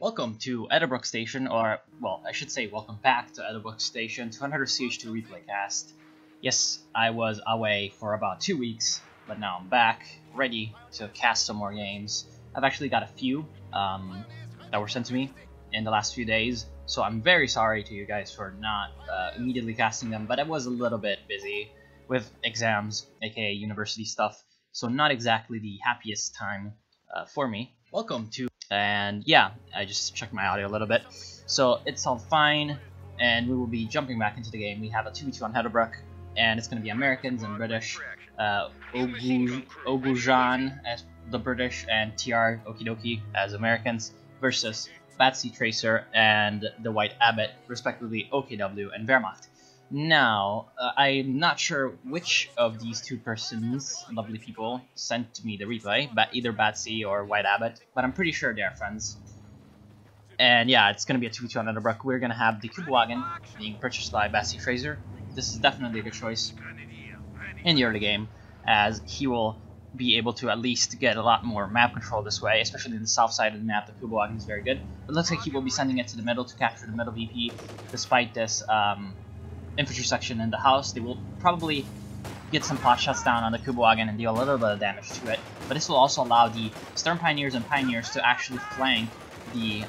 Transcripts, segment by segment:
Welcome to Edinburgh Station, or, well, I should say welcome back to Edinburgh Station to another CoH2 replay cast. Yes, I was away for about 2 weeks, but now I'm back, ready to cast some more games. I've actually got a few that were sent to me in the last few days, so I'm very sorry to you guys for not immediately casting them, but I was a little bit busy with exams, aka university stuff, so not exactly the happiest time for me. Welcome to... And yeah, I just checked my audio a little bit. So it's all fine, and we will be jumping back into the game. We have a 2v2 on Hedderbrook, and it's going to be Americans and British. Ogujan as the British, and TR Okidoki as Americans, versus Batsy Tracer and the White Abbot, respectively OKW and Wehrmacht. Now, I'm not sure which of these two persons, lovely people, sent me the replay, either Batsy or White Abbot, but I'm pretty sure they're friends. And yeah, it's going to be a 2v2 on Edinburgh. We're going to have the Kubawagen being purchased by Batsy Fraser. This is definitely a good choice in the early game, as he will be able to at least get a lot more map control this way, especially in the south side of the map. The Kubawagen is very good. It looks like he will be sending it to the middle to capture the middle VP, despite this infantry section in the house. They will probably get some pot shots down on the Kubawagen and deal a little bit of damage to it, but this will also allow the Stern Pioneers and Pioneers to actually flank the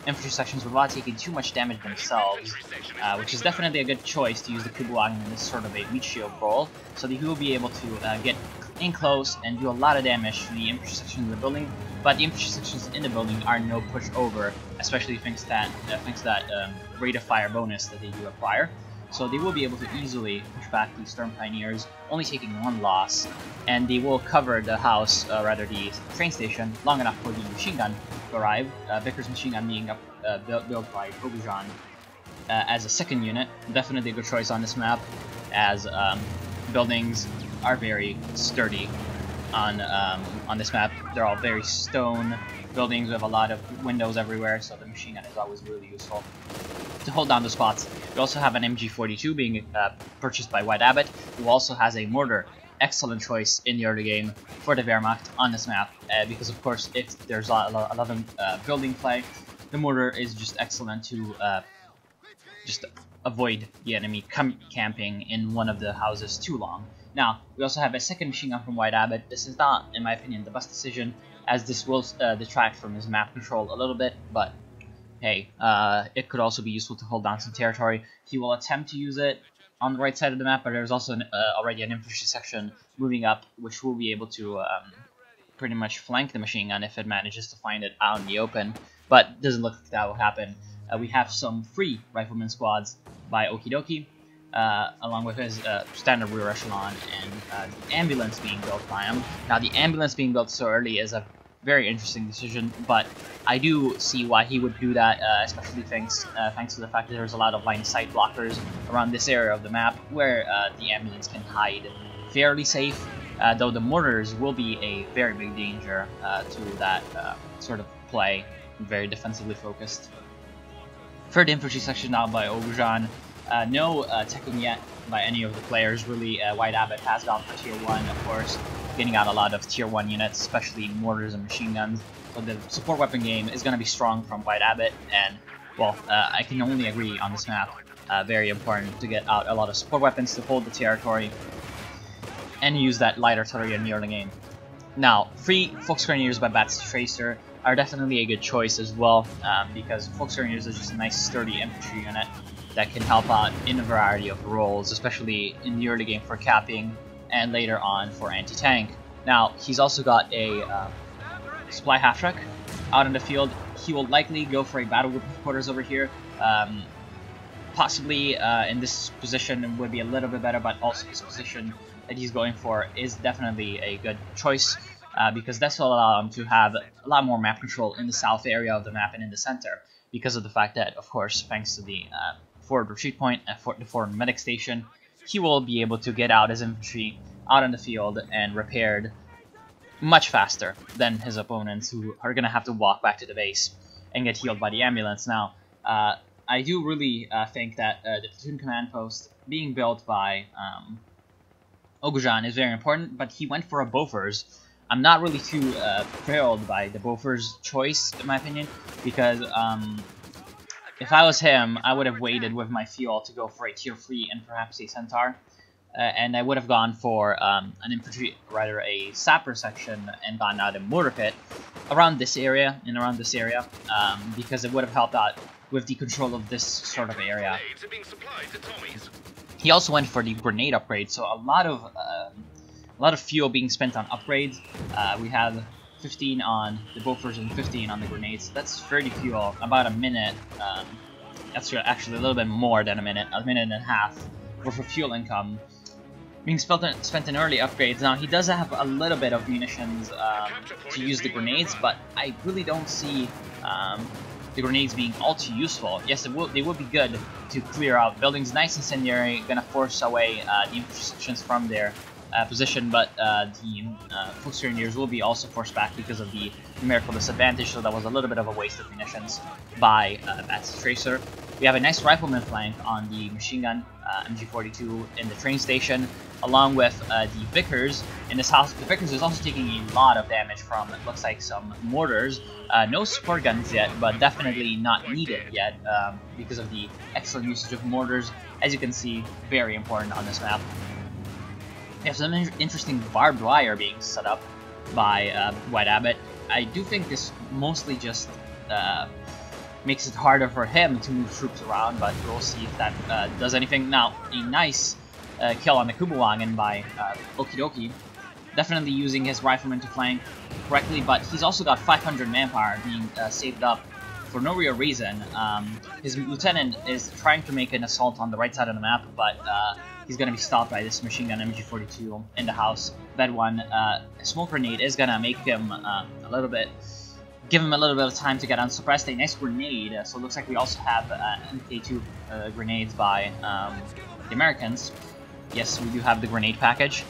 infantry sections without taking too much damage themselves, which is definitely a good choice to use the Kubawagen in this sort of a meat shield role, so that he will be able to get in close and do a lot of damage to the infantry sections in the building, but the infantry sections in the building are no pushover, especially thanks to that rate of fire bonus that they do acquire. So they will be able to easily push back the Storm Pioneers, only taking one loss, and they will cover the house, rather the train station, long enough for the machine gun to arrive. Vickers machine gun being built by Ogujan as a second unit. Definitely a good choice on this map, as buildings are very sturdy on this map. They're all very stone buildings with a lot of windows everywhere, so the machine gun is always really useful to hold down the spots. We also have an MG42 being purchased by White Abbot, who also has a mortar. Excellent choice in the early game for the Wehrmacht on this map, because of course if there's a lot of building play, the mortar is just excellent to just avoid the enemy camping in one of the houses too long. Now, we also have a second machine gun from White Abbot. This is not, in my opinion, the best decision, as this will detract from his map control a little bit, but hey, it could also be useful to hold down some territory. He will attempt to use it on the right side of the map, but there's also already an infantry section moving up, which will be able to pretty much flank the machine gun if it manages to find it out in the open, but doesn't look like that will happen. We have some free rifleman squads by Okidoki, along with his standard rear echelon, and the ambulance being built by him. Now, the ambulance being built so early is a very interesting decision, but I do see why he would do that, especially thanks to the fact that there's a lot of line of sight blockers around this area of the map where the ambulance can hide fairly safe, though the mortars will be a very big danger to that sort of play, very defensively focused. Third infantry section now by Ogujan. No teching yet by any of the players, really. White Abbot has gone for tier 1, of course, getting out a lot of tier 1 units, especially mortars and machine guns. So the support weapon game is going to be strong from White Abbot, and, well, I can only agree on this map. Very important to get out a lot of support weapons to hold the territory, and use that light artillery in the early game. Now, free Volksgrenadiers by Batsy Tracer are definitely a good choice as well, because Volksgrenadiers is just a nice sturdy infantry unit that can help out in a variety of roles, especially in the early game for capping and later on for anti-tank. Now, he's also got a supply half-track out in the field. He will likely go for a battle group of quarters over here. Possibly in this position would be a little bit better, but also his position that he's going for is definitely a good choice, because this will allow him to have a lot more map control in the south area of the map and in the center, because of the fact that, of course, thanks to the forward retreat point and the forward medic station, he will be able to get out his infantry out in the field and repaired much faster than his opponents, who are going to have to walk back to the base and get healed by the ambulance. Now, I do really think that the platoon command post being built by Ogujan is very important, but he went for a Bofors I'm not really too thrilled by the Bofors choice, in my opinion, because if I was him, I would have waited with my fuel to go for a tier 3 and perhaps a Centaur. And I would have gone for an infantry, rather a sapper section, and gone out a mortar pit around this area, because it would have helped out with the control of this sort of area. He also went for the grenade upgrade, so a lot of fuel being spent on upgrades. We have 15 on the Bofors and 15 on the grenades. That's 30 fuel, about a minute. That's actually a little bit more than a minute and a half worth of fuel income being spent in early upgrades. Now, he does have a little bit of munitions to use the grenades, but I really don't see the grenades being all too useful. Yes, they would be good to clear out buildings. Nice incendiary, gonna force away the infrastructures from their position, but the Fusiliers will be also forced back because of the numerical disadvantage, so that was a little bit of a waste of munitions by Batsy Tracer. We have a nice rifleman flank on the machine gun, MG42 in the train station, along with the Vickers in this house. The Vickers is also taking a lot of damage from, it looks like, some mortars. No support guns yet, but definitely not needed yet because of the excellent usage of mortars. As you can see, very important on this map. We have some interesting barbed wire being set up by White Abbott. I do think this mostly just makes it harder for him to move troops around, but we'll see if that does anything. Now, a nice kill on the Kubawagen by Okidoki. Definitely using his rifleman to flank correctly, but he's also got 500 manpower being saved up for no real reason. His lieutenant is trying to make an assault on the right side of the map, but he's going to be stopped by this machine gun MG42 in the house. Bed 1, a smoke grenade is going to make him give him a little bit of time to get unsuppressed. A nice grenade, so it looks like we also have MK2 grenades by the Americans. Yes, we do have the grenade package.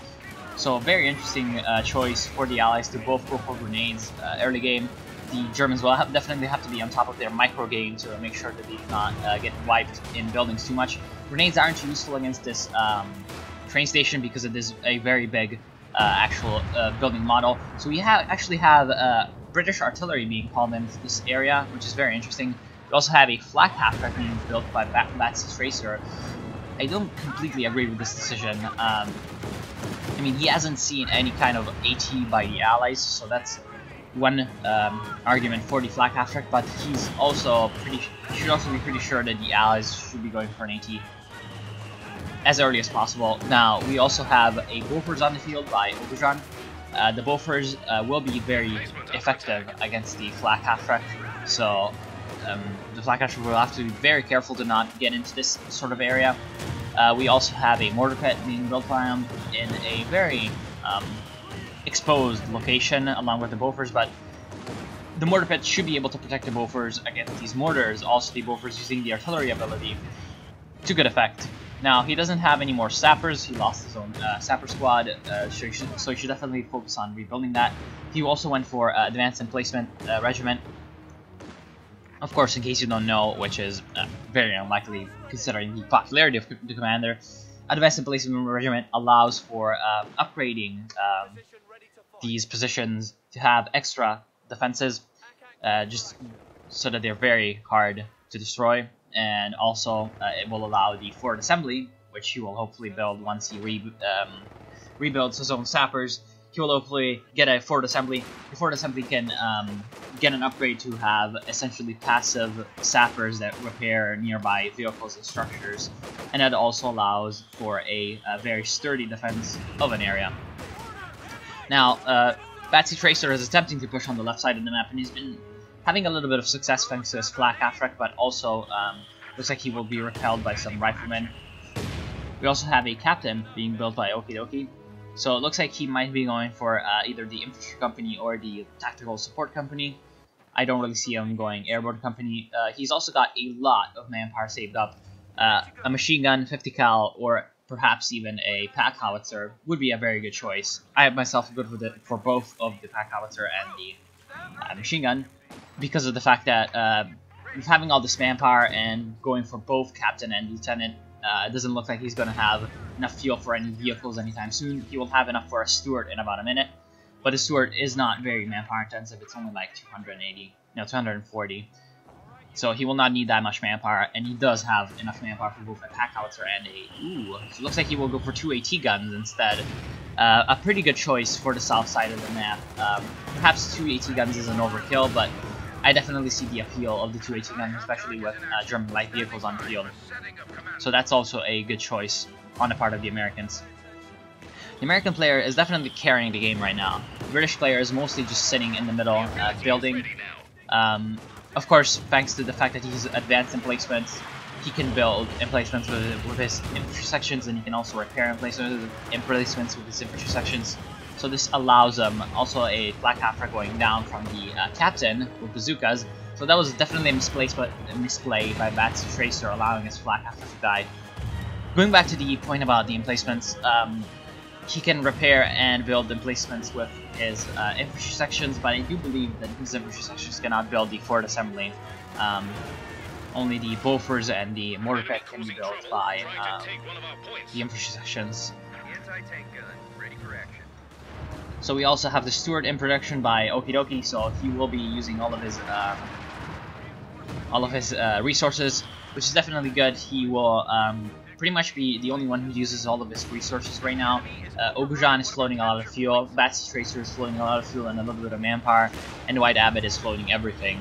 So a very interesting choice for the Allies to both go for grenades early game. The Germans will definitely have to be on top of their micro game to make sure that they do not get wiped in buildings too much. Grenades aren't useful against this train station because it is a very big actual building model. So we actually have British artillery being called into this area, which is very interesting. We also have a flak half-track being built by Batsy Tracer. I don't completely agree with this decision. I mean, he hasn't seen any kind of AT by the Allies, so that's one argument for the flak half-track, but he's also should also be pretty sure that the Allies should be going for an AT as early as possible. Now, we also have a Bofors on the field by Obujan. The Bofors will be very effective against the flak half-track, so the flak half-track will have to be very careful to not get into this sort of area. We also have a mortar pit being built by him in a very exposed location along with the Bofors, but the mortar pit should be able to protect the Bofors against these mortars. Also, the Bofors using the artillery ability to good effect. Now, he doesn't have any more sappers. He lost his own sapper squad, so he should definitely focus on rebuilding that. He also went for Advanced Emplacement Regiment. Of course, in case you don't know, which is very unlikely considering the popularity of the commander, Advanced Emplacement Regiment allows for upgrading these positions to have extra defenses, just so that they're very hard to destroy. And also, it will allow the forward assembly, which he will hopefully build once he rebuilds his own sappers. He will hopefully get a forward assembly. The forward assembly can get an upgrade to have essentially passive sappers that repair nearby vehicles and structures, and that also allows for a very sturdy defense of an area. Now, Batsy Tracer is attempting to push on the left side of the map, and he's been having a little bit of success thanks to his flak half-track, but also looks like he will be repelled by some riflemen. We also have a captain being built by Okidoki, so it looks like he might be going for either the infantry company or the tactical support company. I don't really see him going airborne company. He's also got a lot of manpower saved up. A machine gun, 50 cal, or perhaps even a pack howitzer would be a very good choice. I have myself good with it for both of the pack howitzer and the machine gun, because of the fact that with having all this manpower and going for both captain and lieutenant, it doesn't look like he's going to have enough fuel for any vehicles anytime soon. He will have enough for a Stuart in about a minute. but the Stuart is not very manpower intensive. It's only like 240. So he will not need that much manpower, and he does have enough manpower for both a pack howitzer and a... Ooh, so it looks like he will go for 2 AT guns instead. A pretty good choice for the south side of the map. Perhaps 2 AT guns is an overkill, but I definitely see the appeal of the 2 AT guns, especially with German light vehicles on the field. So that's also a good choice on the part of the Americans. The American player is definitely carrying the game right now. The British player is mostly just sitting in the middle, building. Of course, thanks to the fact that he's advanced emplacements, he can build emplacements with his infantry sections, and he can also repair emplacements with his infantry sections. So this allows also a flak halfer going down from the captain with bazookas. So that was definitely a misplay by Batsy Tracer, allowing his flak halfer to die. Going back to the point about the emplacements, he can repair and build emplacements with his infantry sections, but I do believe that his infantry sections cannot build the forward assembly. Only the Bofors and the mortar pit can be built by the infantry sections. So we also have the Stuart in production by CoH2Cast, so he will be using all of his resources, which is definitely good. He will pretty much be the only one who uses all of his resources right now. Ogujan is floating a lot of fuel, Batsy Tracer is floating a lot of fuel and a little bit of manpower, and White Abbot is floating everything.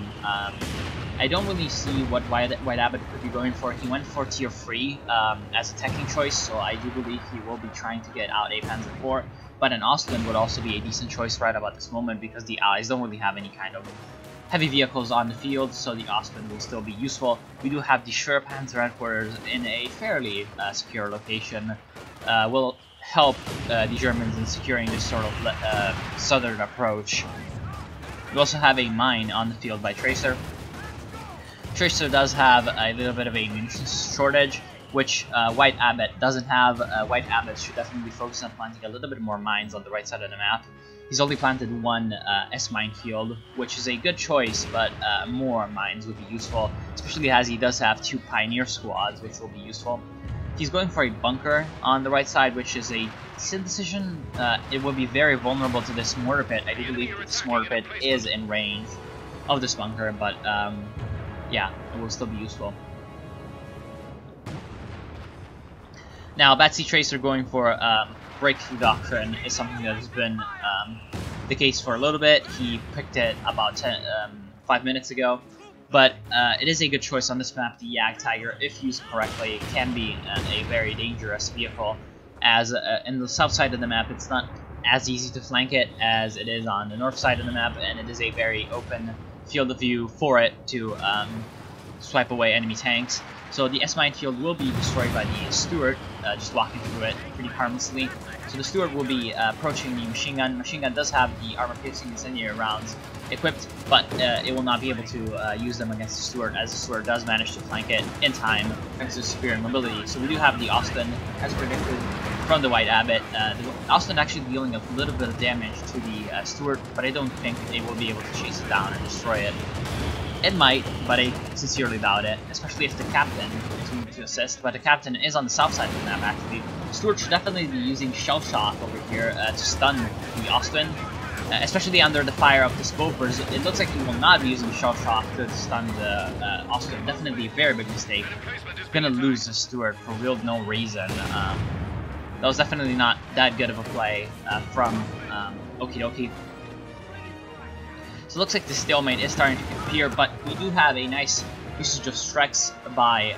I don't really see what White Abbot could be going for. He went for tier 3 as a teching choice, so I do believe he will be trying to get out a Panzer IV, but an Austin would also be a decent choice right about this moment because the Allies don't really have any kind of heavy vehicles on the field, so the Austin will still be useful. We do have the Sure Panzer headquarters in a fairly secure location. Will help the Germans in securing this sort of southern approach. We also have a mine on the field by Tracer. Tracer does have a little bit of a munitions shortage, which White Abbot doesn't have. White Abbot should definitely focus on planting a little bit more mines on the right side of the map. He's only planted one S-mine field, which is a good choice, but more mines would be useful, especially as he does have 2 Pioneer squads, which will be useful. He's going for a bunker on the right side, which is a decent decision. It will be very vulnerable to this mortar pit. I do believe that this mortar pit is in range of this bunker, but yeah, it will still be useful. Now, Batsy Tracer going for breakthrough doctrine is something that has been the case for a little bit. He picked it about 5 minutes ago, but it is a good choice on this map. The Yag Tiger, if used correctly, can be a very dangerous vehicle, as in the south side of the map it's not as easy to flank it as it is on the north side of the map, and it is a very open field of view for it to swipe away enemy tanks. So the S-mine field will be destroyed by the Stuart, just walking through it pretty harmlessly. So the Stuart will be approaching the machine gun. Machine gun does have the armor-piercing incendiary rounds equipped, but it will not be able to use them against the Stuart, as the Stuart does manage to flank it in time thanks to superior mobility. So we do have the Austin, as predicted, from the White Abbot. The Austin actually dealing a little bit of damage to the Stuart, but I don't think they will be able to chase it down and destroy it. It might, but I sincerely doubt it, especially if the captain is moving to assist. But the captain is on the south side of the map, actually. Stuart should definitely be using Shell Shock over here to stun the Austin, especially under the fire of the Bofors. It looks like he will not be using Shell Shock to stun the Austin. Definitely a very big mistake. He's gonna lose the Stuart for real no reason. That was definitely not that good of a play from CoH2Cast. So it looks like the stalemate is starting to appear, but we do have a nice usage of strikes by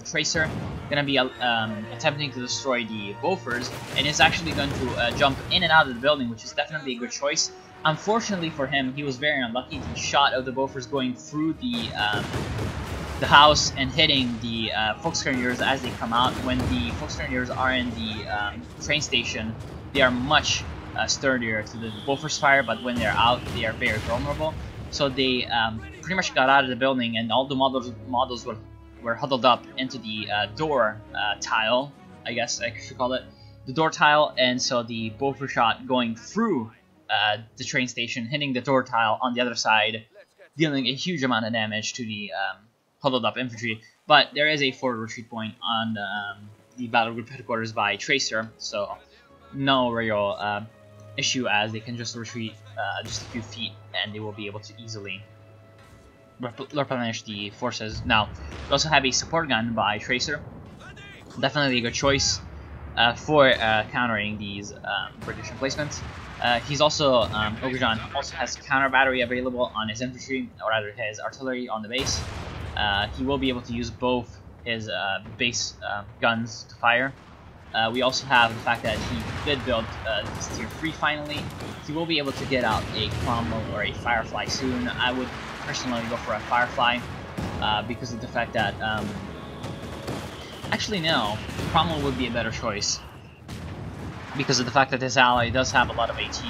Tracer. Gonna be attempting to destroy the Bofors, and is actually going to jump in and out of the building, which is definitely a good choice. Unfortunately for him, he was very unlucky. The shot of the Bofors going through the house and hitting the Volksgrenadiers as they come out. When the Volksgrenadiers are in the train station, they are much sturdier to the Bofors fire, but when they're out, they are very vulnerable. So they pretty much got out of the building, and all the models were huddled up into the door tile, I guess I should call it, the door tile. And so the Bofors shot going through the train station, hitting the door tile on the other side, dealing a huge amount of damage to the huddled up infantry. But there is a forward retreat point on the battle group headquarters by Tracer, so no real issue, as they can just retreat just a few feet and they will be able to easily replenish the forces. Now, we also have a support gun by Tracer. Definitely a good choice for countering these British emplacements. He's also, Ogrejan also has counter battery available on his infantry, or rather his artillery on the base. He will be able to use both his base guns to fire. We also have the fact that he did build this tier 3 finally. He will be able to get out a Cromwell or a Firefly soon. I would personally go for a Firefly because of the fact that actually no, Cromwell would be a better choice because of the fact that this ally does have a lot of AT.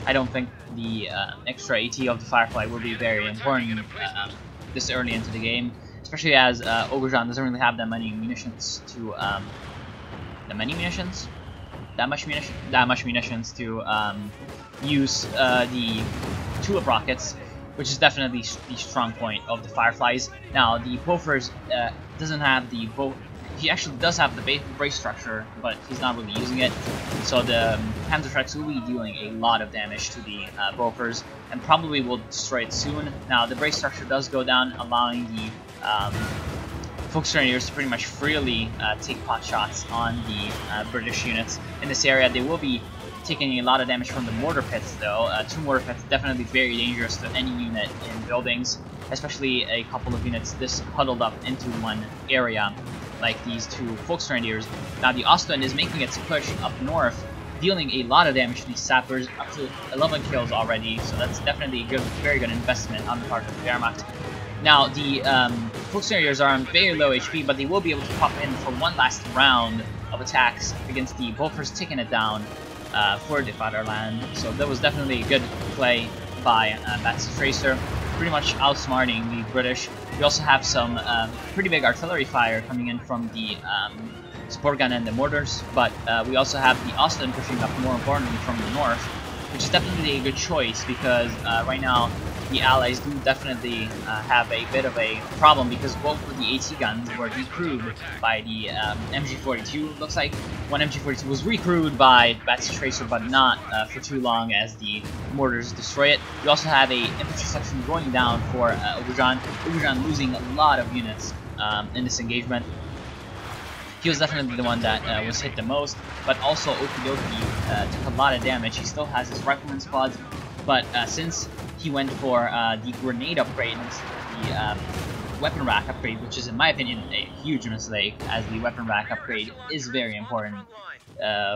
I don't think the extra AT of the Firefly will be very important this early into the game, especially as Ogrejan doesn't really have that many munitions to that much munitions to use the tulip rockets, which is definitely the strong point of the Fireflies. Now, the Bofors doesn't have the he actually does have the brace structure, but he's not really using it. So the Panzerschrecks will be dealing a lot of damage to the Bofors, and probably will destroy it soon. Now, the brace structure does go down, allowing the Volksgrenadiers to pretty much freely take pot shots on the British units in this area. They will be taking a lot of damage from the mortar pits, though. 2 mortar pits definitely very dangerous to any unit in buildings, especially a couple of units this huddled up into one area, like these 2 Volksgrenadiers. Now, the Ostwind is making its push up north, dealing a lot of damage to these sappers, up to 11 kills already, so that's definitely a good, very good investment on the part of the Wehrmacht. Now, the Volksgrenadiers are on very low HP, but they will be able to pop in for one last round of attacks against the Bofors, taking it down for the Fatherland. So that was definitely a good play by Batsy Tracer, pretty much outsmarting the British. We also have some pretty big artillery fire coming in from the support gun and the mortars, but we also have the Ostwind pushing up, more importantly, from the north, which is definitely a good choice because right now the Allies do definitely have a bit of a problem because both of the AT guns were recrewed by the MG42. Looks like one MG42 was recrewed by Batsy Tracer, but not for too long as the mortars destroy it. We also have a infantry section going down for Ogrejan. Ogrejan losing a lot of units in this engagement. He was definitely the one that was hit the most, but also Okidoki took a lot of damage. He still has his rifleman squads, but since he went for the grenade upgrade, the weapon rack upgrade, which is in my opinion a huge mistake, as the weapon rack upgrade is very important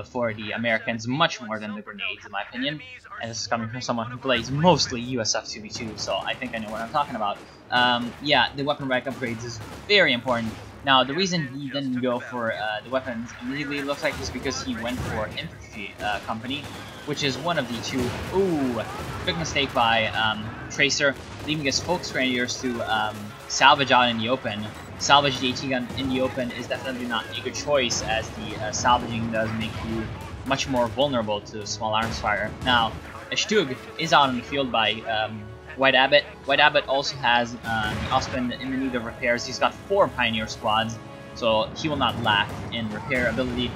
for the Americans, much more than the grenades in my opinion, and this is coming from someone who plays mostly USF 2v2, so I think I know what I'm talking about. Yeah, the weapon rack upgrades is very important. Now, the reason he didn't go for the weapons immediately looks like is because he went for infantry company, which is one of the 2. Ooh, big mistake by Tracer, leaving his Volksgrenadiers to salvage out in the open. Salvage the AT gun in the open is definitely not a good choice, as the salvaging does make you much more vulnerable to small arms fire. Now, Stug is out on the field by White Abbott. White Abbott also has the Ostwind in the need of repairs. He's got 4 Pioneer squads, so he will not lack in repair ability.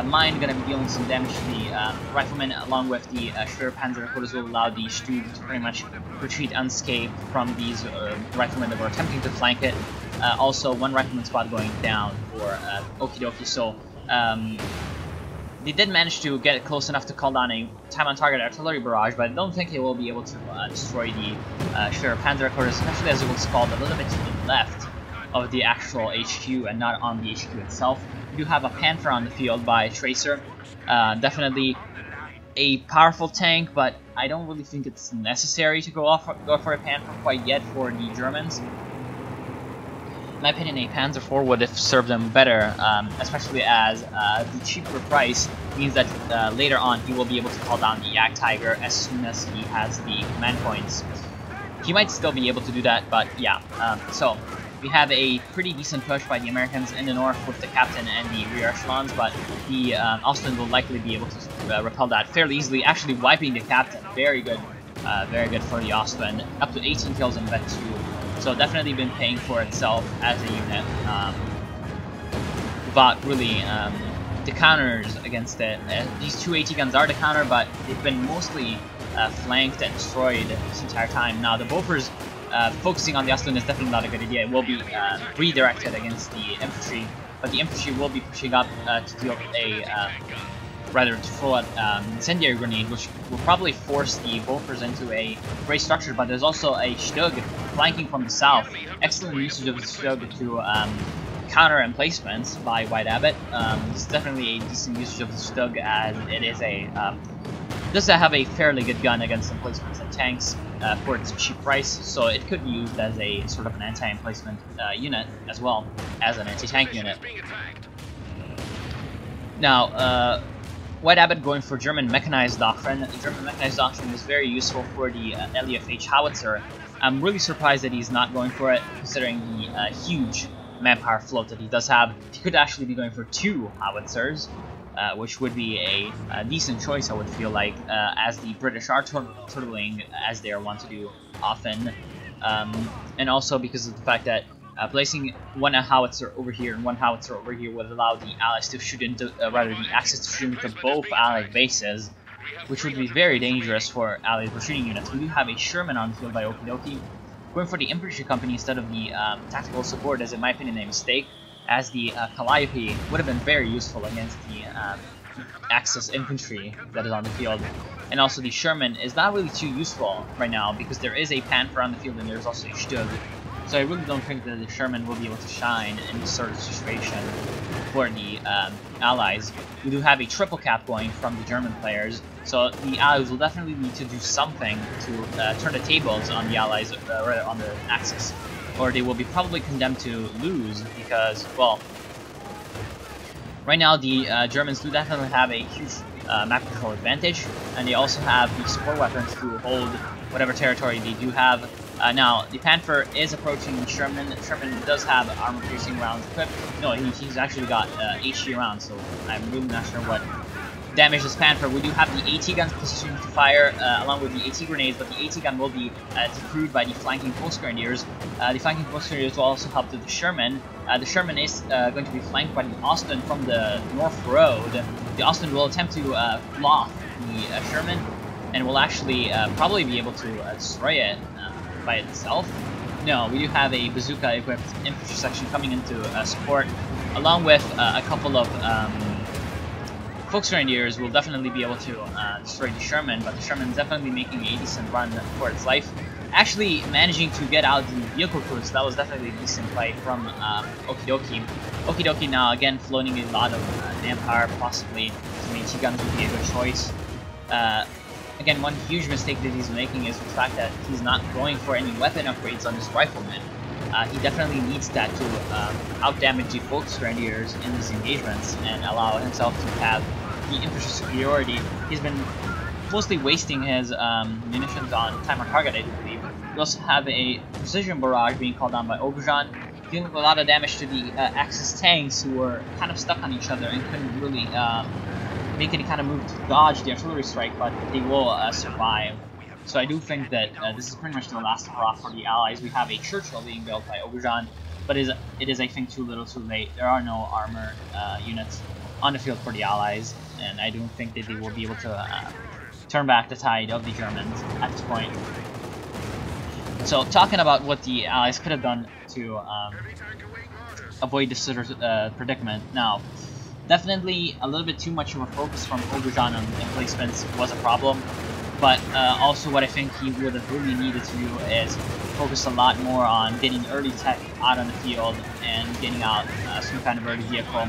Mine gonna be dealing some damage to the Riflemen, along with the Schwer Panzer Headquarters will allow the Stug to pretty much retreat unscathed from these Riflemen that were attempting to flank it. Also, 1 Rifleman squad going down for Okidoki, so they did manage to get close enough to call down a time-on-target artillery barrage, but I don't think they will be able to destroy the Schwer Panzer Headquarters, especially as it was called a little bit to the left of the actual HQ and not on the HQ itself. We do have a Panther on the field by Tracer. Definitely a powerful tank, but I don't really think it's necessary to go for a Panther quite yet for the Germans. In my opinion, a Panzer IV would have served them better, especially as the cheaper price means that later on he will be able to call down the Jagdtiger as soon as he has the command points. He might still be able to do that, but yeah. So we have a pretty decent push by the Americans in the north with the captain and the rear echelons, but the Ostwind will likely be able to repel that fairly easily, actually wiping the captain. Very good for the Ostwind. Up to 18 kills in Vet 2. So definitely been paying for itself as a unit, without really the counters against it. These two AT guns are the counter, but they've been mostly flanked and destroyed this entire time. Now the Bofors focusing on the Ostland is definitely not a good idea. It will be redirected against the infantry, but the infantry will be pushing up to deal a rather to throw an incendiary grenade, which will probably force the Bofors into a great structure. But there's also a Stug flanking from the south. Excellent usage of the Stug to counter emplacements by White Abbot. This is definitely a decent usage of the Stug, as it is a does have a fairly good gun against emplacements and tanks for its cheap price, so it could be used as a sort of an anti-emplacement unit as well as an anti-tank unit. Now, White Abbot going for German mechanized doctrine. The German mechanized doctrine is very useful for the LEFH howitzer. I'm really surprised that he's not going for it, considering the huge manpower float that he does have. He could actually be going for 2 howitzers, which would be a decent choice, I would feel like, as the British are turtling, as they are wont to do often, and also because of the fact that placing one howitzer over here and one howitzer over here would allow the allies to shoot into, rather the Axis to shoot into both allied bases, which would be very dangerous for allied retreating units. We do have a Sherman on the field by Okidoki, going for the infantry company instead of the tactical support is, in my opinion, a mistake, as the Calliope would have been very useful against the Axis infantry that is on the field. And also the Sherman is not really too useful right now because there is a Panther on the field and there's also a Stug. So I really don't think that the Sherman will be able to shine in this sort of situation for the Allies. We do have a triple cap going from the German players, so the Allies will definitely need to do something to turn the tables on the Allies, rather on the Axis, or they will be probably condemned to lose because, well, right now the Germans do definitely have a huge map control advantage, and they also have the support weapons to hold whatever territory they do have. Now, the Panther is approaching the Sherman. The Sherman does have armor-piercing rounds equipped. No, he's actually got HE rounds, so I'm really not sure what damage this Panther. We do have the AT guns positioned to fire along with the AT grenades, but the AT gun will be decrewed by the flanking Volksgrenadiers. The flanking Volksgrenadiers will also help the Sherman. The Sherman is going to be flanked by the Ostland from the North Road. The Ostland will attempt to block the Sherman, and will actually probably be able to destroy it by itself. No, we do have a bazooka equipped infantry section coming into support, along with a couple of Volksgrenadiers will definitely be able to destroy the Sherman, but the Sherman is definitely making a decent run for its life. Actually managing to get out the vehicle crew, so that was definitely a decent play from Okidoki. Okidoki now again floating a lot of manpower, possibly some AT guns would be a good choice. Again, one huge mistake that he's making is the fact that he's not going for any weapon upgrades on his riflemen. He definitely needs that to outdamage the Volksgrenadiers in these engagements and allow himself to have the infantry superiority. He's been mostly wasting his munitions on timer target, I do believe. We also have a precision barrage being called down by Oberjan, dealing a lot of damage to the Axis tanks, who were kind of stuck on each other and couldn't really make any kind of move to dodge the artillery strike, but they will survive. So I do think that this is pretty much the last hurrah for the Allies. We have a Churchill being built by Oberjan, but it is I think too little too late. There are no armor units on the field for the Allies, and I don't think that they will be able to turn back the tide of the Germans at this point. So talking about what the Allies could have done to avoid this sort of predicament. Now, definitely a little bit too much of a focus from Oberjan on emplacements was a problem, but also what I think he would have really needed to do is focus a lot more on getting early tech out on the field and getting out some kind of early vehicle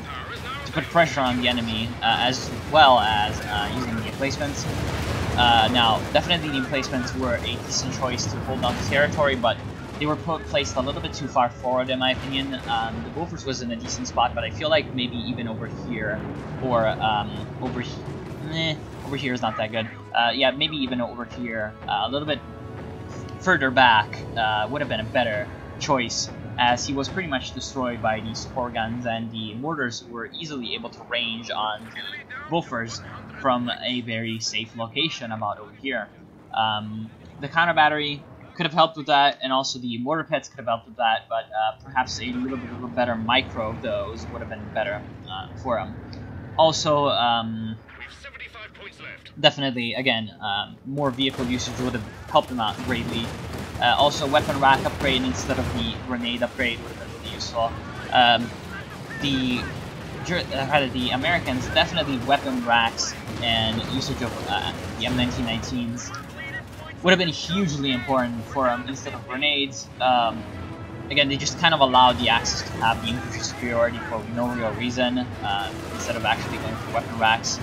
to put pressure on the enemy, as well as using the emplacements. Now, definitely the emplacements were a decent choice to hold on to territory, but they were placed a little bit too far forward, in my opinion. The Bofors was in a decent spot, but I feel like maybe even over here, or over here is not that good. Yeah, maybe even over here, a little bit further back would have been a better choice, as he was pretty much destroyed by the support guns, and the mortars were easily able to range on the Bofors from a very safe location about over here. The counter battery could have helped with that, and also the mortar pits could have helped with that, but perhaps a little bit of a better micro of those would have been better for him. Also, definitely, again, more vehicle usage would have helped them out greatly. Also, weapon rack upgrade instead of the grenade upgrade would have been really useful. The Americans, definitely weapon racks and usage of the M1919s would have been hugely important for them instead of grenades. Again, they just kind of allowed the Axis to have the infantry superiority for no real reason, instead of actually going for weapon racks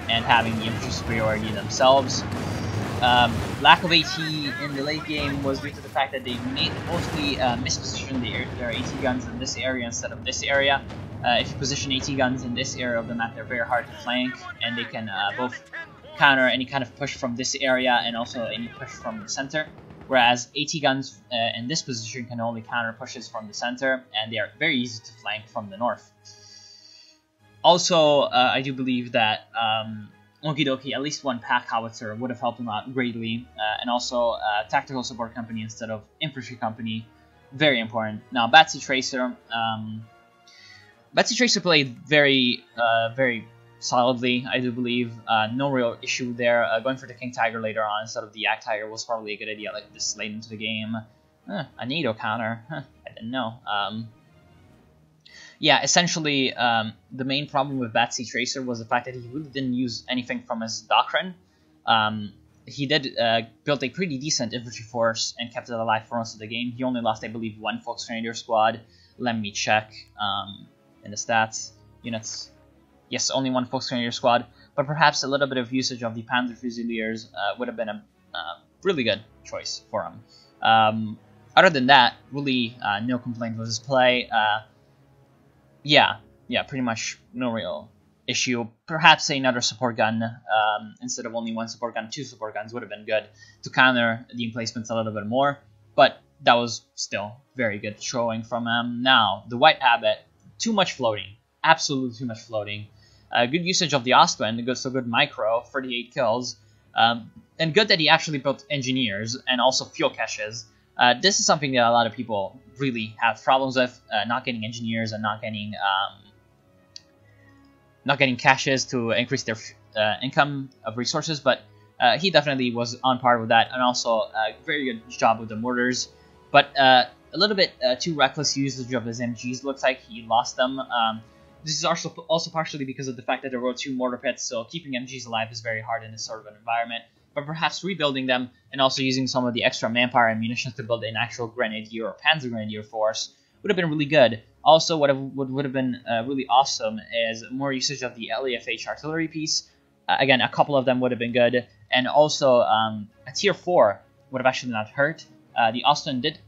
and having the infantry superiority themselves. Lack of AT in the late game was due to the fact that they mostly mispositioned their AT guns in this area instead of this area. If you position AT guns in this area of the map, they're very hard to flank, and they can both counter any kind of push from this area and also any push from the center. Whereas AT guns in this position can only counter pushes from the center, and they are very easy to flank from the north. Also, I do believe that Okie dokie, at least one pack howitzer would have helped him out greatly, and also tactical support company instead of infantry company, very important. Now, Batsy Tracer played very solidly, I do believe. No real issue there. Going for the King Tiger later on instead of the Yak Tiger was probably a good idea, like this late into the game. A NATO counter, I didn't know. Yeah, essentially, the main problem with Batsy Tracer was the fact that he really didn't use anything from his doctrine. He did build a pretty decent infantry force and kept it alive for most of the game. He only lost, I believe, one Volksgrenadier squad. Let me check in the stats. Units. Yes, only one Volksgrenadier squad. But perhaps a little bit of usage of the Panzer Fusiliers would have been a really good choice for him. Other than that, really no complaint with his play. Yeah, pretty much no real issue. Perhaps another support gun instead of only one support gun, 2 support guns would have been good to counter the emplacements a little bit more, but that was still very good showing from him. Now, the White Abbot, too much floating, absolutely too much floating. Good usage of the Ostwind, good micro, 38 kills, and good that he actually built engineers and also fuel caches. This is something that a lot of people really have problems with, not getting engineers and not getting caches to increase their income of resources, but he definitely was on par with that, and also a very good job with the mortars. But a little bit too reckless usage of his MGs. Looks like he lost them. This is also partially because of the fact that there were 2 mortar pits, so keeping MGs alive is very hard in this sort of an environment. But perhaps rebuilding them and also using some of the extra manpower and munitions to build an actual Grenadier or Panzer Grenadier force would have been really good. Also, what would have been really awesome is more usage of the LEFH artillery piece. Again, a couple of them would have been good. And also, a tier 4 would have actually not hurt. The Ostwind did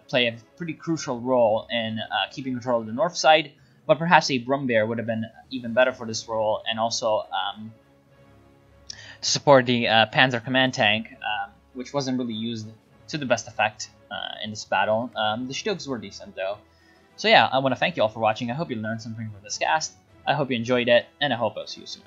play a pretty crucial role in keeping control of the north side, but perhaps a Brumbear would have been even better for this role, and also to support the Panzer Command Tank, which wasn't really used to the best effect in this battle. The Stokes were decent, though. So yeah, I want to thank you all for watching. I hope you learned something from this cast. I hope you enjoyed it, and I hope I'll see you soon.